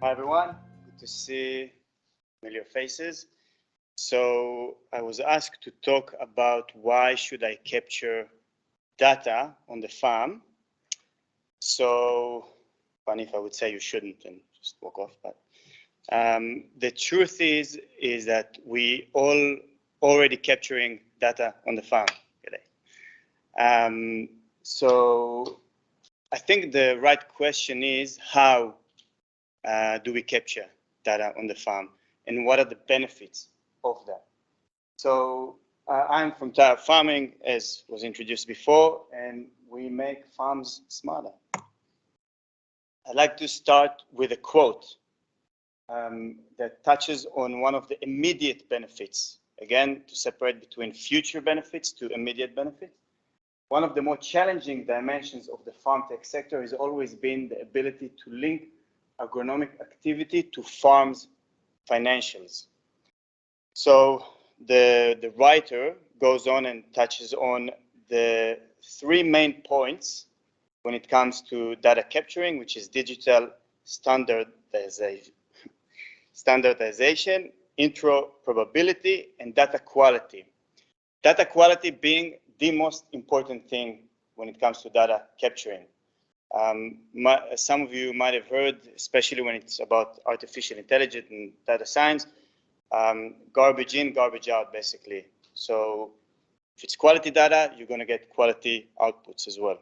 Hi everyone, good to see familiar faces. So I was asked to talk about why should I capture data on the farm. So funny if I would say you shouldn't and just walk off, but the truth is that we all already capturing data on the farm today. So I think the right question is how do we capture data on the farm and what are the benefits of that? So I'm from TieUp Farming, as was introduced before, and we make farms smarter. I'd like to start with a quote that touches on one of the immediate benefits, again, to separate between future benefits to immediate benefits. One of the more challenging dimensions of the farm tech sector has always been the ability to link agronomic activity to farms' financials. So the writer goes on and touches on the three main points when it comes to data capturing, which is digital standardization, interoperability, and data quality. Data quality being the most important thing when it comes to data capturing. Some of you might have heard, especially when it's about artificial intelligence and data science, garbage in, garbage out, basically. So if it's quality data, you're going to get quality outputs as well.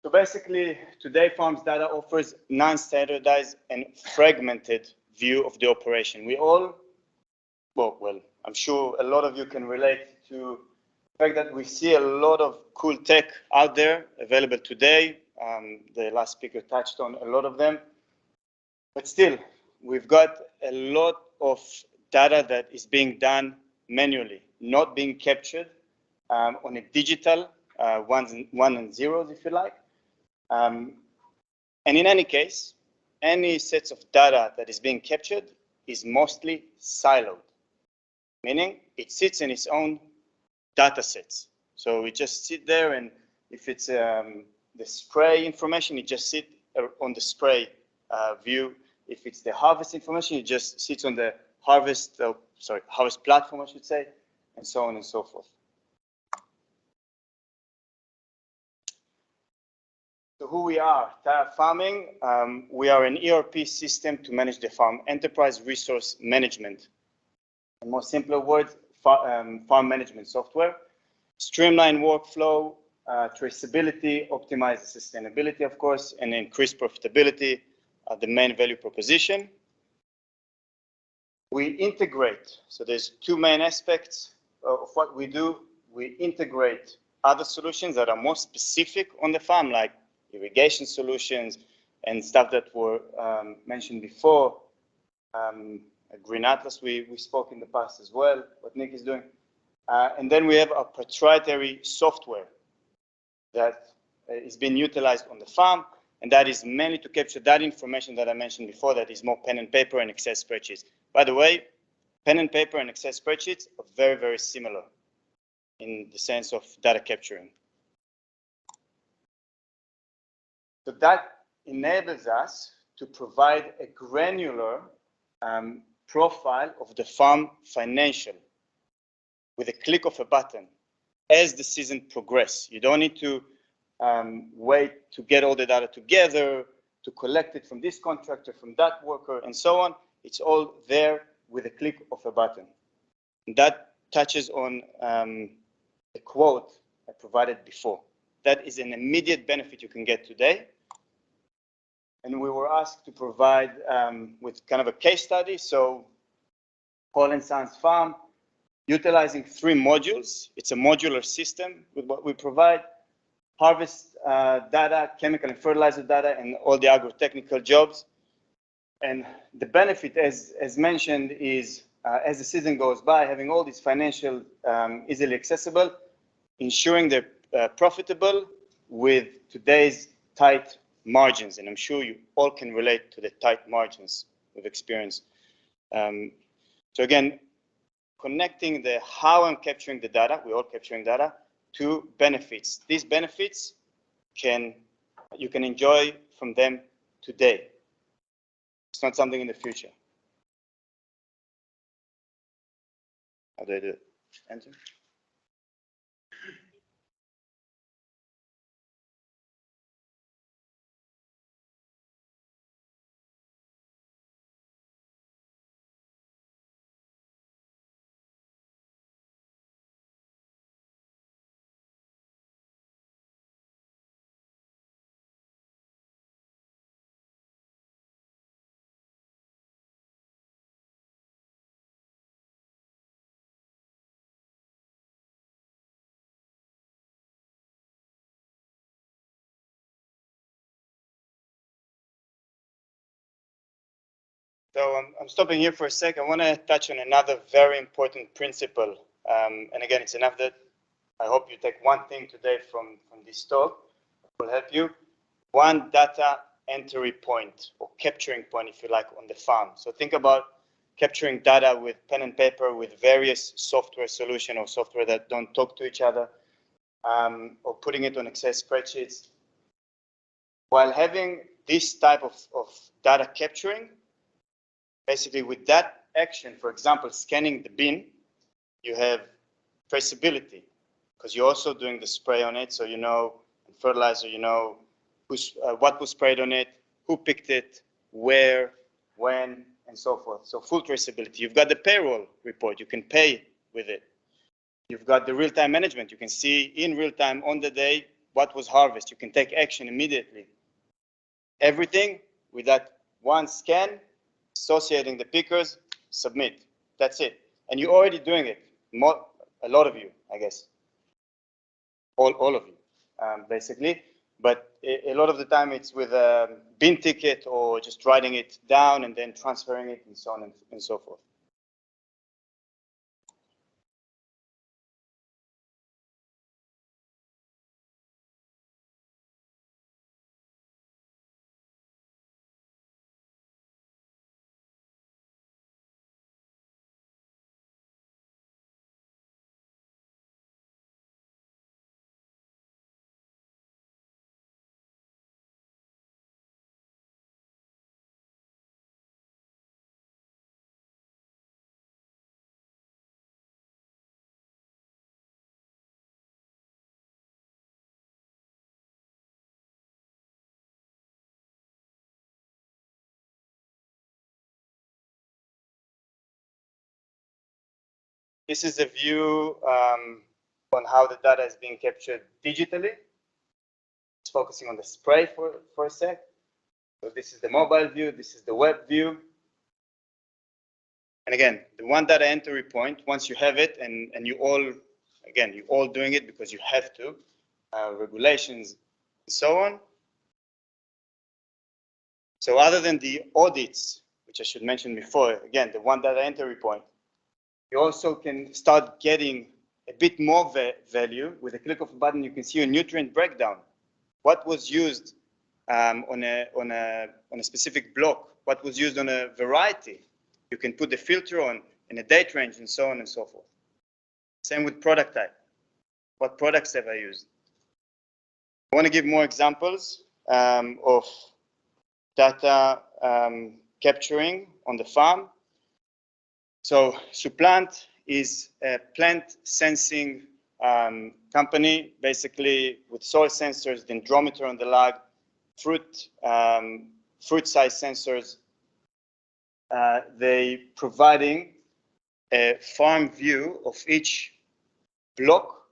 So basically, today Farms Data offers non-standardized and fragmented view of the operation. We all, well, I'm sure a lot of you can relate to the fact that we see a lot of cool tech out there available today. The last speaker touched on a lot of them, but still, we've got a lot of data that is being done manually, not being captured on a digital ones and zeros, if you like. And in any case, any sets of data that is being captured is mostly siloed, meaning it sits in its own data sets. So it just sit there, and if it's the spray information, it just sits on the spray view. If it's the harvest information, it just sits on the harvest platform, I should say, and so on and so forth. So who we are, TieUp Farming, we are an ERP system to manage the farm, enterprise resource management. In more simpler words, farm management software. Streamline workflow, traceability, optimize the sustainability, of course, and increase profitability are the main value proposition. We integrate, so there's two main aspects of what we do. We integrate other solutions that are more specific on the farm, like irrigation solutions and stuff that were mentioned before. Green Atlas, we spoke in the past as well, what Nick is doing. And then we have a proprietary software that is being utilized on the farm, and that is mainly to capture that information that I mentioned before, that is more pen and paper and Excel spreadsheets. By the way, pen and paper and Excel spreadsheets are very, very similar in the sense of data capturing. So that enables us to provide a granular profile of the farm financial with a click of a button as the season progresses. You don't need to wait to get all the data together, to collect it from this contractor, from that worker, and so on. It's all there with a click of a button. And that touches on the quote I provided before. That is an immediate benefit you can get today. And we were asked to provide with kind of a case study. So Paul & Sons Farm, utilizing 3 modules. It's a modular system with what we provide: harvest data, chemical and fertilizer data, and all the agro-technical jobs. And the benefit, as mentioned, is as the season goes by, having all these financial easily accessible, ensuring they're profitable with today's tight margins. And I'm sure you all can relate to the tight margins we've experienced. So again, connecting the how I'm capturing the data, we're all capturing data, to benefits. These benefits you can enjoy from them today. It's not something in the future. How do I do it? Enter. So I'm stopping here for a sec. I want to touch on another very important principle. And again, it's enough that I hope you take one thing today from this talk. It will help you. One data entry point or capturing point, if you like, on the farm. So think about capturing data with pen and paper with various software solution or software that don't talk to each other, or putting it on Excel spreadsheets. While having this type of data capturing, basically with that action, for example, scanning the bin, you have traceability because you're also doing the spray on it. So you know, fertilizer, you know what was sprayed on it, who picked it, where, when, and so forth. So full traceability. You've got the payroll report. You can pay with it. You've got the real-time management. You can see in real time on the day what was harvested. You can take action immediately. Everything with that one scan, associating the pickers, submit. That's it. And you're already doing it. A lot of you, I guess. All of you, basically. But a lot of the time it's with a bin ticket or just writing it down and then transferring it and so on and so forth. This is a view on how the data is being captured digitally. It's focusing on the spray for a sec. So this is the mobile view, this is the web view. And again, the one data entry point, once you have it and you all, again, you're all doing it because you have to, regulations and so on. So other than the audits, which I should mention before, again, the one data entry point, you also can start getting a bit more value. With a click of a button, you can see a nutrient breakdown. What was used on a specific block? What was used on a variety? You can put the filter on in a date range and so on and so forth. Same with product type. What products have I used? I want to give more examples of data capturing on the farm. So Supplant is a plant sensing company, basically with soil sensors, dendrometer on the log, fruit size sensors. They providing a farm view of each block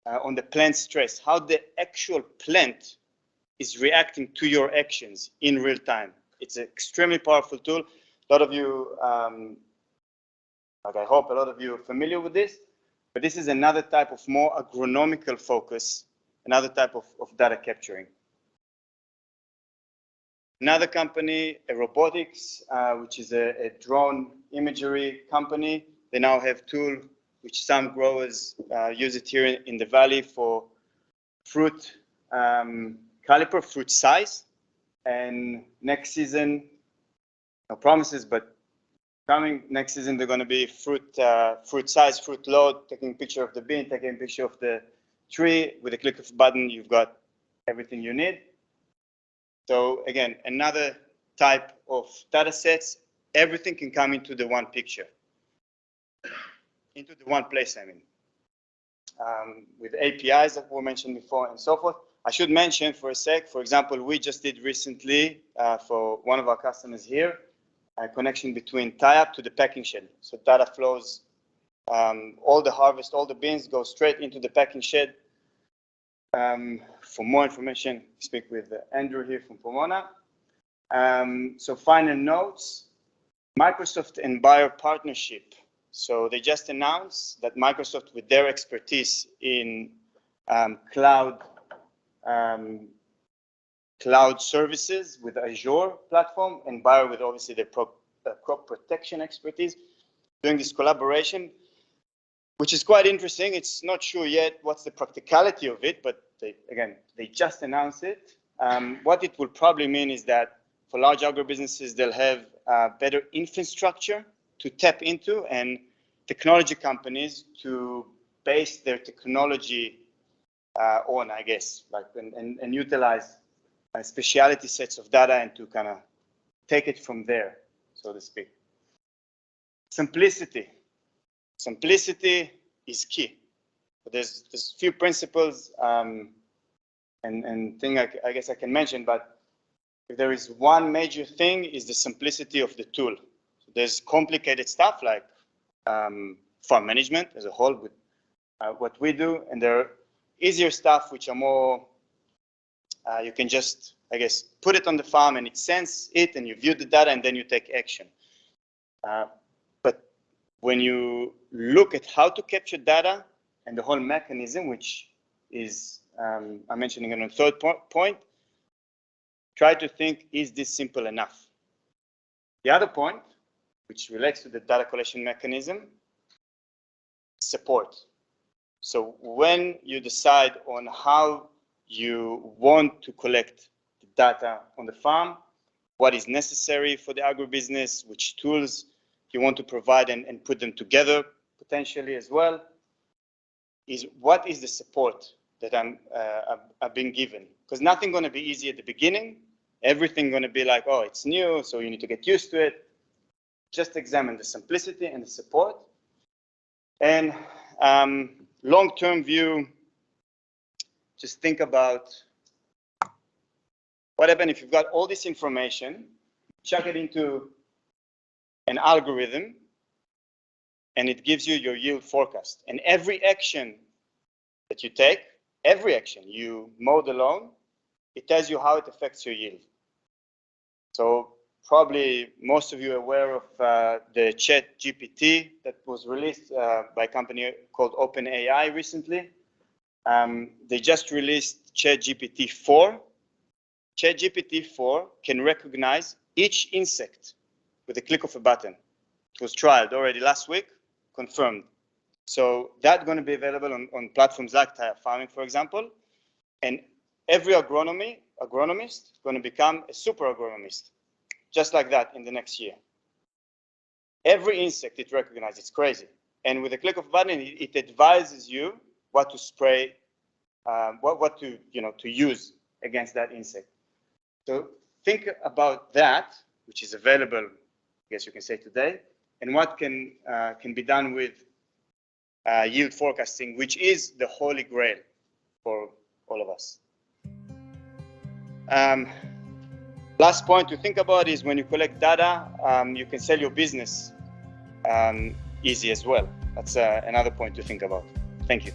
on the plant stress, how the actual plant is reacting to your actions in real time. It's an extremely powerful tool. A lot of you, I hope a lot of you are familiar with this, but this is another type of more agronomical focus, another type of data capturing. Another company, a robotics, which is a drone imagery company. They now have tool which some growers use it here in the valley for fruit caliper, fruit size. And next season, no promises, but coming next season, they're going to be fruit size, fruit load, taking a picture of the bin, taking a picture of the tree. With a click of a button, you've got everything you need. So again, another type of data sets, everything can come into the one picture, into the one place, I mean, with APIs that were mentioned before and so forth. I should mention for a sec, for example, we just did recently for one of our customers here, a connection between TieUp to the packing shed. So data flows, all the harvest, all the beans go straight into the packing shed. For more information, speak with Andrew here from Pomona. So final notes, Microsoft and Bayer partnership. So they just announced that Microsoft, with their expertise in cloud services with Azure platform, and Bayer with obviously their crop protection expertise, doing this collaboration, which is quite interesting. It's not sure yet what's the practicality of it, but they just announced it. What it will probably mean is that for large agribusinesses, they'll have better infrastructure to tap into, and technology companies to base their technology on, I guess, like and utilize specialty sets of data and to kind of take it from there, so to speak. Simplicity is key. But there's a few principles and thing I guess I can mention, but if there is one major thing, is the simplicity of the tool. So there's complicated stuff like farm management as a whole with what we do, and there are easier stuff which are more, you can just, I guess, put it on the farm and it sends it and you view the data and then you take action. But when you look at how to capture data and the whole mechanism, which is, I'm mentioning on a third point, try to think, is this simple enough? The other point, which relates to the data collection mechanism, support. So when you decide on how you want to collect the data on the farm, what is necessary for the agribusiness, which tools you want to provide and put them together potentially as well, is what is the support that I've been given? Because nothing going to be easy at the beginning. Everything going to be like, oh, it's new, so you need to get used to it. Just examine the simplicity and the support. And long-term view, just think about what happens if you've got all this information, chuck it into an algorithm, and it gives you your yield forecast. And every action that you take, every action, you mow the lawn, it tells you how it affects your yield. So probably most of you are aware of the ChatGPT that was released by a company called OpenAI recently. They just released ChatGPT 4. ChatGPT 4 can recognize each insect with a click of a button. It was trialed already last week, confirmed. So that's going to be available on platforms like TieUp Farming, for example. And every agronomist is going to become a super agronomist, just like that in the next year. Every insect it recognizes, it's crazy. And with a click of a button, it advises you what to spray, what to, to use against that insect. So think about that, which is available, I guess you can say today, and what can be done with yield forecasting, which is the holy grail for all of us. Last point to think about is when you collect data, you can sell your business easy as well. That's another point to think about. Thank you.